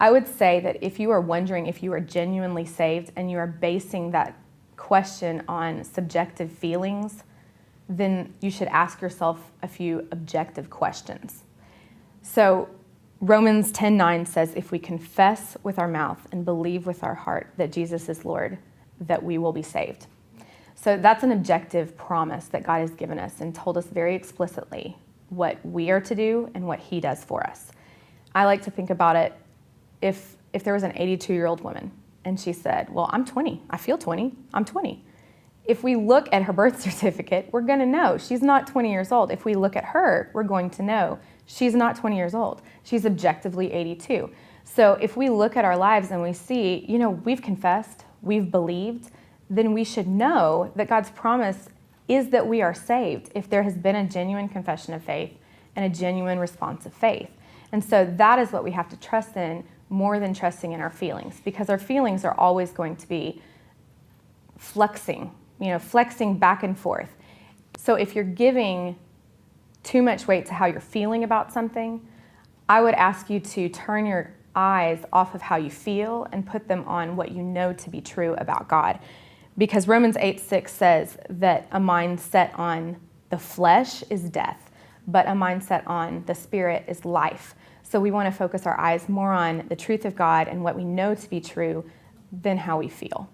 I would say that if you are wondering if you are genuinely saved and you are basing that question on subjective feelings, then you should ask yourself a few objective questions. So Romans 10:9 says, if we confess with our mouth and believe with our heart that Jesus is Lord, that we will be saved. So that's an objective promise that God has given us and told us very explicitly what we are to do and what he does for us. I like to think about it, if there was an 82-year-old woman and she said, well, I'm 20, I feel 20, I'm 20. If we look at her birth certificate, we're going to know she's not 20 years old. If we look at her, we're going to know she's not 20 years old. She's objectively 82. So if we look at our lives and we see, we've confessed, we've believed, then we should know that God's promise is that we are saved if there has been a genuine confession of faith and a genuine response of faith. And so that is what we have to trust in more than trusting in our feelings, because our feelings are always going to be flexing back and forth. So if you're giving too much weight to how you're feeling about something, I would ask you to turn your eyes off of how you feel and put them on what you know to be true about God. Because Romans 8:6 says that a mind set on the flesh is death, but a mind set on the spirit is life. So we want to focus our eyes more on the truth of God and what we know to be true than how we feel.